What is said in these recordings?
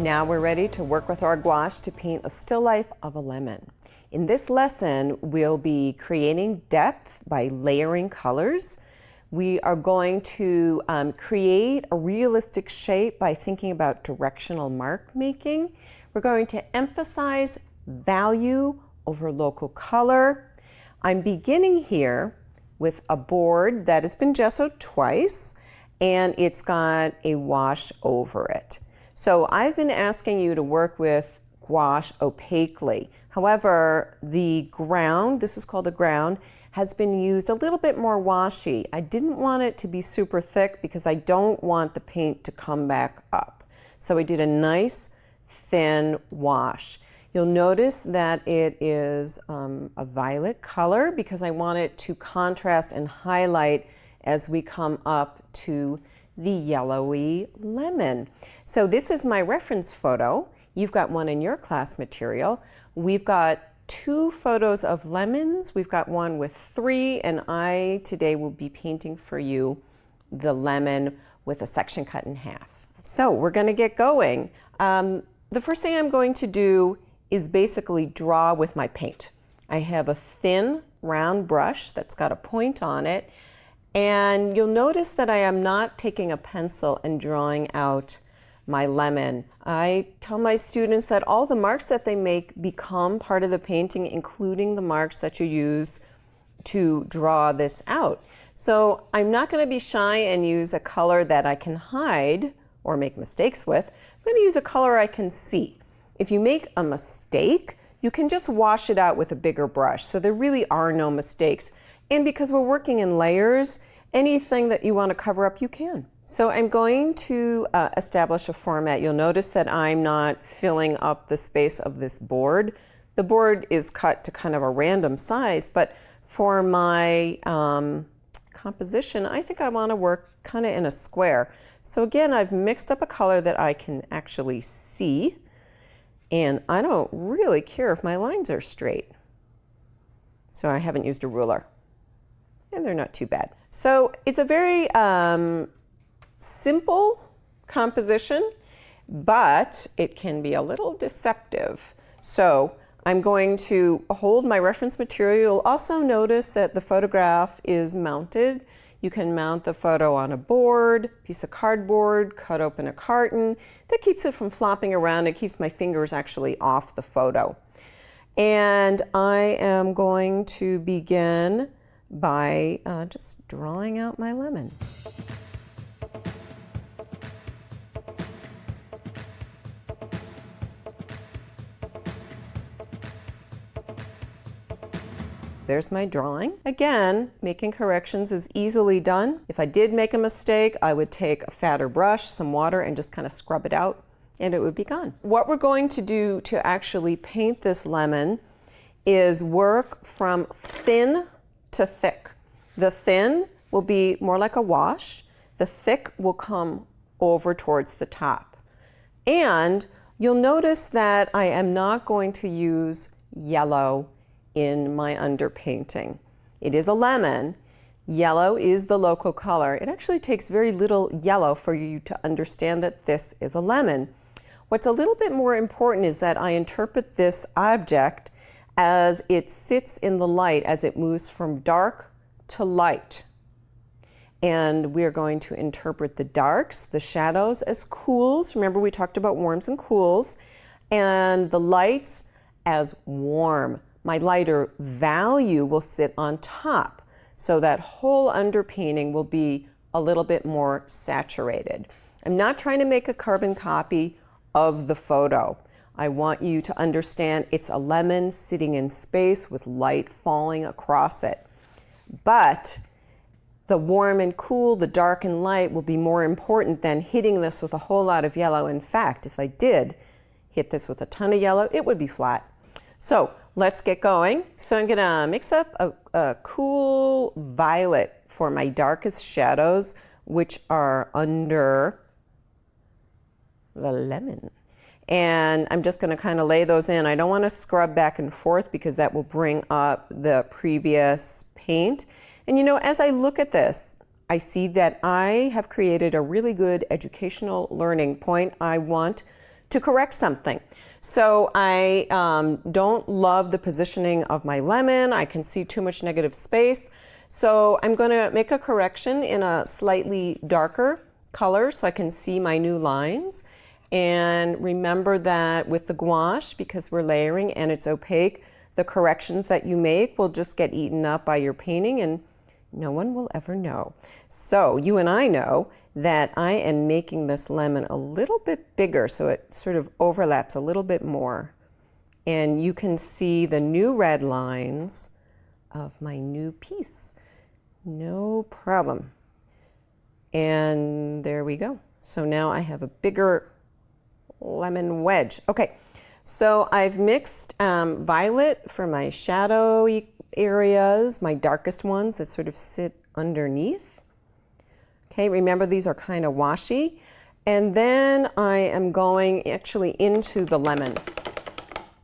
Now we're ready to work with our gouache to paint a still life of a lemon. In this lesson, we'll be creating depth by layering colors. We are going to create a realistic shape by thinking about directional mark making. We're going to emphasize value over local color. I'm beginning here with a board that has been gessoed twice, and it's got a wash over it. So I've been asking you to work with gouache opaquely. However, the ground, this is called a ground, has been used a little bit more washy. I didn't want it to be super thick because I don't want the paint to come back up. So I did a nice thin wash. You'll notice that it is a violet color because I want it to contrast and highlight as we come up to the yellowy lemon. So this is my reference photo. You've got one in your class material. We've got 2 photos of lemons. We've got one with 3, and I today will be painting for you the lemon with a section cut in half. So we're going to get going. The first thing I'm going to do is basically draw with my paint. I have a thin round brush that's got a point on it, and you'll notice that I am not taking a pencil and drawing out my lemon. I tell my students that all the marks that they make become part of the painting, including the marks that you use to draw this out. So I'm not going to be shy and use a color that I can hide or make mistakes with. I'm going to use a color I can see. If you make a mistake, you can just wash it out with a bigger brush. So there really are no mistakes. And because we're working in layers, anything that you want to cover up, you can. So I'm going to establish a format. You'll notice that I'm not filling up the space of this board. The board is cut to kind of a random size, but for my composition, I think I want to work kind of in a square. So again, I've mixed up a color that I can actually see, and I don't really care if my lines are straight. So I haven't used a ruler, and they're not too bad. So it's a very simple composition, but it can be a little deceptive. So I'm going to hold my reference material. You'll also notice that the photograph is mounted. You can mount the photo on a board, piece of cardboard, cut open a carton. That keeps it from flopping around. It keeps my fingers actually off the photo. And I am going to begin by just drawing out my lemon. There's my drawing. Again, making corrections is easily done. If I did make a mistake, I would take a fatter brush, some water, and just kind of scrub it out, and it would be gone. What we're going to do to actually paint this lemon is work from thin to thick. The thin will be more like a wash. The thick will come over towards the top. And you'll notice that I am not going to use yellow in my underpainting. It is a lemon. Yellow is the local color. It actually takes very little yellow for you to understand that this is a lemon. What's a little bit more important is that I interpret this object as it sits in the light, as it moves from dark to light. And we're going to interpret the darks, the shadows, as cools. Remember, we talked about warms and cools, and the lights as warm. My lighter value will sit on top, so that whole underpainting will be a little bit more saturated. I'm not trying to make a carbon copy of the photo. I want you to understand it's a lemon sitting in space with light falling across it. But the warm and cool, the dark and light will be more important than hitting this with a whole lot of yellow. In fact, if I did hit this with a ton of yellow, it would be flat. So let's get going. So I'm gonna mix up a cool violet for my darkest shadows, which are under the lemon. And I'm just gonna kind of lay those in. I don't wanna scrub back and forth because that will bring up the previous paint. And you know, as I look at this, I see that I have created a really good educational learning point. I want to correct something. So I don't love the positioning of my lemon. I can see too much negative space. So I'm going to make a correction in a slightly darker color so I can see my new lines. And remember that with the gouache, because we're layering and it's opaque, the corrections that you make will just get eaten up by your painting and no one will ever know. So you and I know that I am making this lemon a little bit bigger so it sort of overlaps a little bit more. And you can see the new red lines of my new piece. No problem. And there we go. So now I have a bigger lemon wedge. Okay, so I've mixed violet for my shadowy areas, my darkest ones that sort of sit underneath. Okay, remember these are kind of washy. And then I am going actually into the lemon.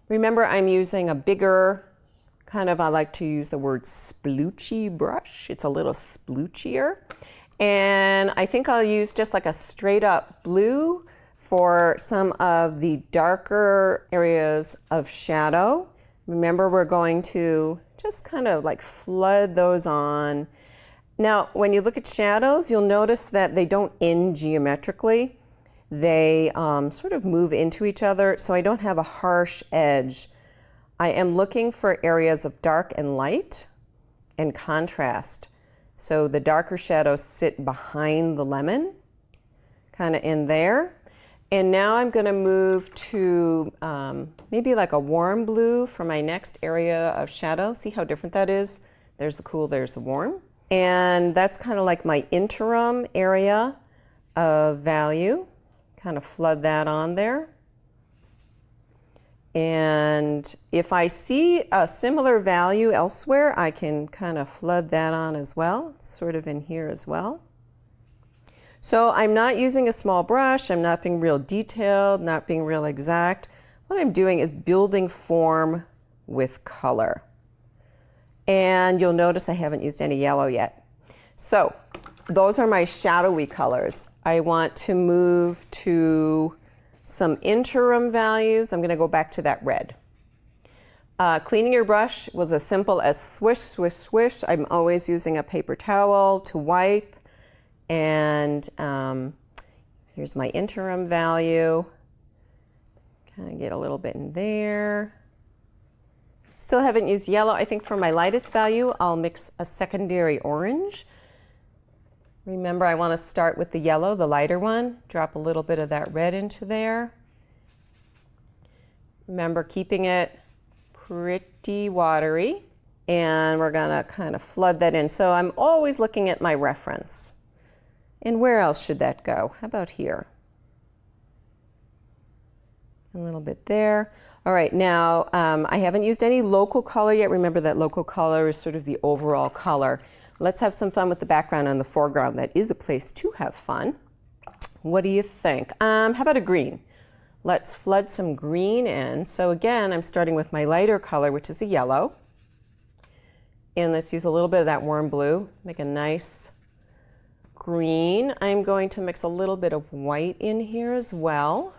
Remember I'm using a bigger, kind of, I like to use the word sploochy brush. It's a little sploochier. And I think I'll use just like a straight up blue for some of the darker areas of shadow. Remember, we're going to just kind of like flood those on. Now, when you look at shadows, you'll notice that they don't end geometrically. They sort of move into each other, so I don't have a harsh edge. I am looking for areas of dark and light and contrast. So the darker shadows sit behind the lemon, kind of in there. And now I'm going to move to maybe like a warm blue for my next area of shadow. See how different that is? There's the cool, there's the warm. And that's kind of like my interim area of value. Kind of flood that on there. And if I see a similar value elsewhere, I can kind of flood that on as well, sort of in here as well. So I'm not using a small brush, I'm not being real detailed, not being real exact. What I'm doing is building form with color. And you'll notice I haven't used any yellow yet. So those are my shadowy colors. I want to move to some interim values. I'm going to go back to that red. Cleaning your brush was as simple as swish, swish, swish. I'm always using a paper towel to wipe. And here's my interim value. Kind of get a little bit in there. Still haven't used yellow. I think for my lightest value, I'll mix a secondary orange. Remember, I want to start with the yellow, the lighter one. Drop a little bit of that red into there. Remember, keeping it pretty watery. And we're going to kind of flood that in. So I'm always looking at my reference. And where else should that go? How about here? A little bit there. All right, now I haven't used any local color yet. Remember that local color is sort of the overall color. Let's have some fun with the background and the foreground. That is a place to have fun. What do you think? How about a green? Let's flood some green in. So again, I'm starting with my lighter color, which is a yellow. And let's use a little bit of that warm blue. Make a nice green. I'm going to mix a little bit of white in here as well.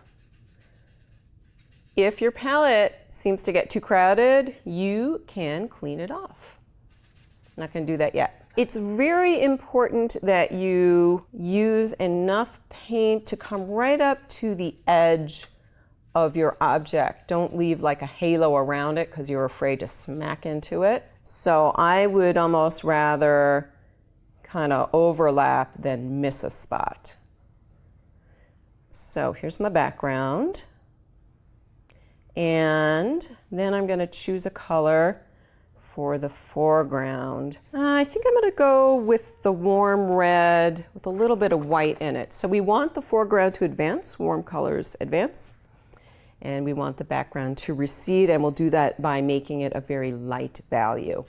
If your palette seems to get too crowded, you can clean it off. I'm not going to do that yet. It's very important that you use enough paint to come right up to the edge of your object. Don't leave like a halo around it because you're afraid to smack into it. So I would almost rather kind of overlap than miss a spot. So here's my background. And then I'm going to choose a color for the foreground. I think I'm going to go with the warm red with a little bit of white in it. So we want the foreground to advance, warm colors advance, and we want the background to recede, and we'll do that by making it a very light value.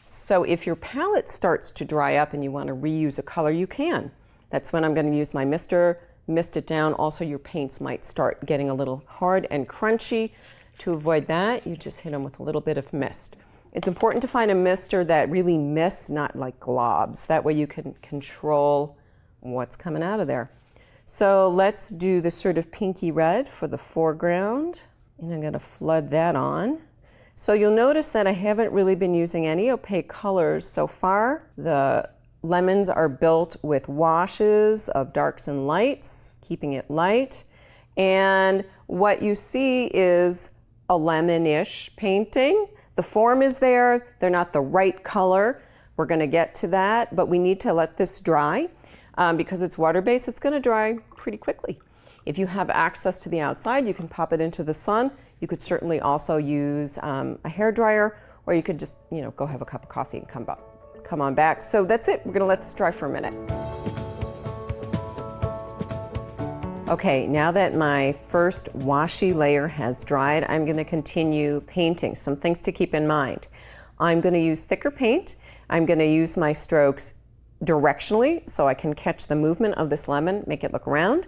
So if your palette starts to dry up and you want to reuse a color, you can. That's when I'm going to use my mister, mist it down. Also, your paints might start getting a little hard and crunchy. To avoid that, you just hit them with a little bit of mist. It's important to find a mister that really mists, not like globs. That way you can control what's coming out of there. So let's do this sort of pinky red for the foreground, and I'm going to flood that on. So you'll notice that I haven't really been using any opaque colors so far. The lemons are built with washes of darks and lights, keeping it light. And what you see is a lemon-ish painting. The form is there, they're not the right color. We're going to get to that, but we need to let this dry. Because it's water-based, it's going to dry pretty quickly. If you have access to the outside, you can pop it into the sun. You could certainly also use a hairdryer, or you could just, go have a cup of coffee and come on back. So that's it. We're going to let this dry for a minute. Okay, now that my first washy layer has dried, I'm going to continue painting. Some things to keep in mind. I'm going to use thicker paint. I'm going to use my strokes directionally so I can catch the movement of this lemon, make it look round.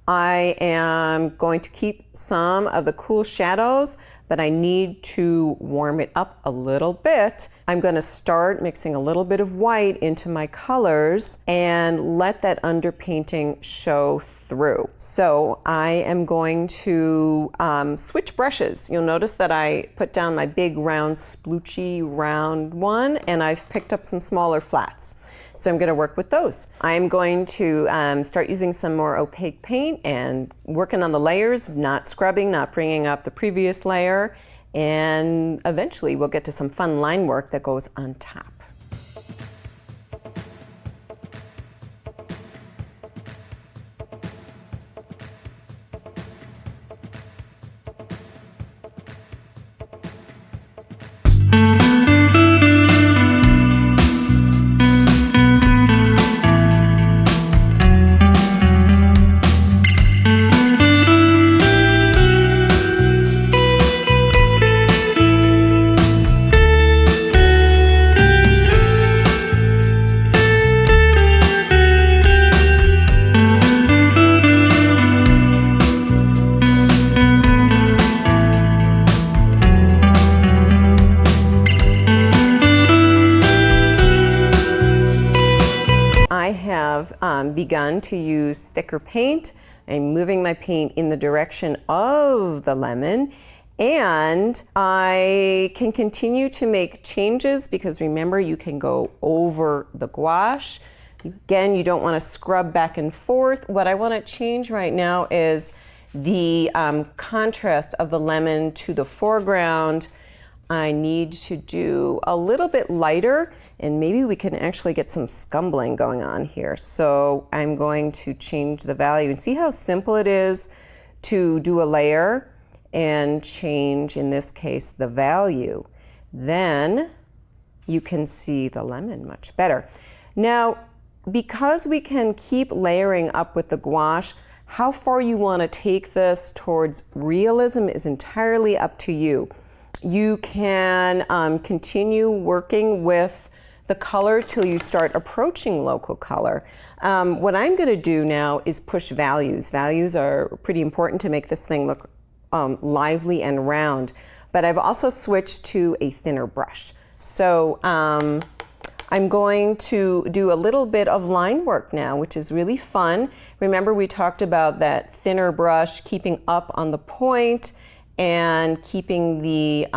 I am going to keep some of the cool shadows, but I need to warm it up a little bit. I'm going to start mixing a little bit of white into my colors and let that underpainting show through. So I am going to switch brushes. You'll notice that I put down my big round sploochy round one, and I've picked up some smaller flats. So I'm going to work with those. I'm going to start using some more opaque paint and working on the layers, not scrubbing, not bringing up the previous layer, and eventually we'll get to some fun line work that goes on top. I have begun to use thicker paint. I'm moving my paint in the direction of the lemon, and I can continue to make changes because remember, you can go over the gouache. Again, you don't want to scrub back and forth. What I want to change right now is the contrast of the lemon to the foreground. I need to do a little bit lighter, and maybe we can actually get some scumbling going on here. So I'm going to change the value and see how simple it is to do a layer and change, in this case, the value. Then you can see the lemon much better. Now, because we can keep layering up with the gouache, how far you want to take this towards realism is entirely up to you. You can continue working with the color till you start approaching local color. What I'm going to do now is push values. Values are pretty important to make this thing look lively and round, but I've also switched to a thinner brush. So I'm going to do a little bit of line work now, which is really fun. Remember, we talked about that thinner brush keeping up on the point and keeping the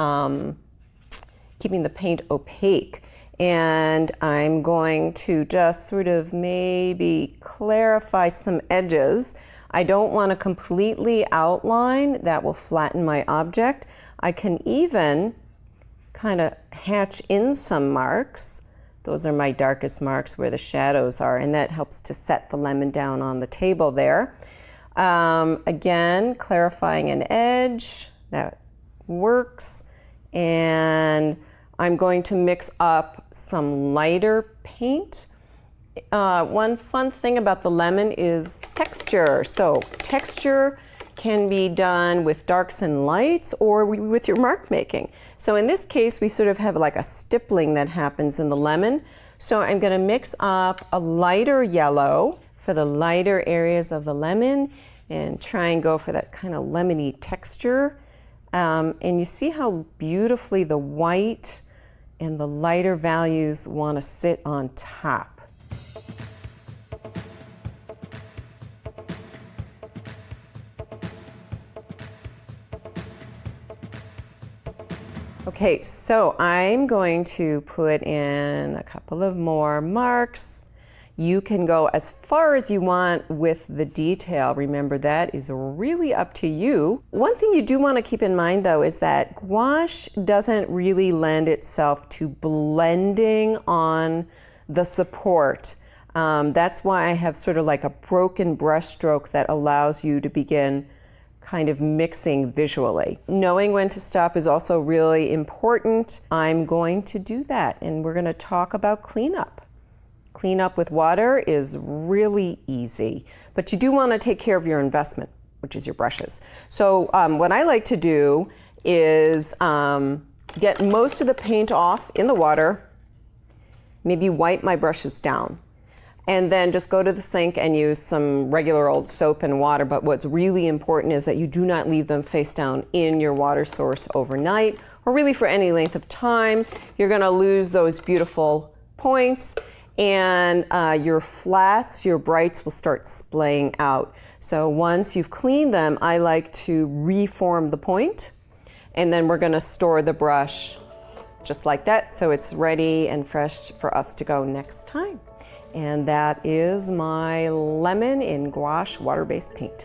paint opaque. And I'm going to just sort of maybe clarify some edges. I don't want to completely outline, that will flatten my object. I can even kind of hatch in some marks. Those are my darkest marks where the shadows are, and that helps to set the lemon down on the table there. Again, clarifying an edge, that works. And I'm going to mix up some lighter paint. One fun thing about the lemon is texture. So texture can be done with darks and lights or with your mark making. So in this case, we sort of have like a stippling that happens in the lemon. So I'm going to mix up a lighter yellow for the lighter areas of the lemon and try and go for that kind of lemony texture. And you see how beautifully the white and the lighter values want to sit on top. Okay, so I'm going to put in a couple of more marks. You can go as far as you want with the detail. Remember, that is really up to you. One thing you do want to keep in mind though is that gouache doesn't really lend itself to blending on the support. That's why I have sort of like a broken brush stroke that allows you to begin kind of mixing visually. Knowing when to stop is also really important. I'm going to do that, and we're going to talk about cleanup. Cleanup with water is really easy, but you do want to take care of your investment, which is your brushes. So what I like to do is get most of the paint off in the water, maybe wipe my brushes down, and then just go to the sink and use some regular old soap and water. But what's really important is that you do not leave them face down in your water source overnight, or really for any length of time. You're going to lose those beautiful points, and your flats, your brights will start splaying out. So once you've cleaned them, I like to reform the point, and then we're going to store the brush just like that, so it's ready and fresh for us to go next time. And that is my lemon in gouache water-based paint.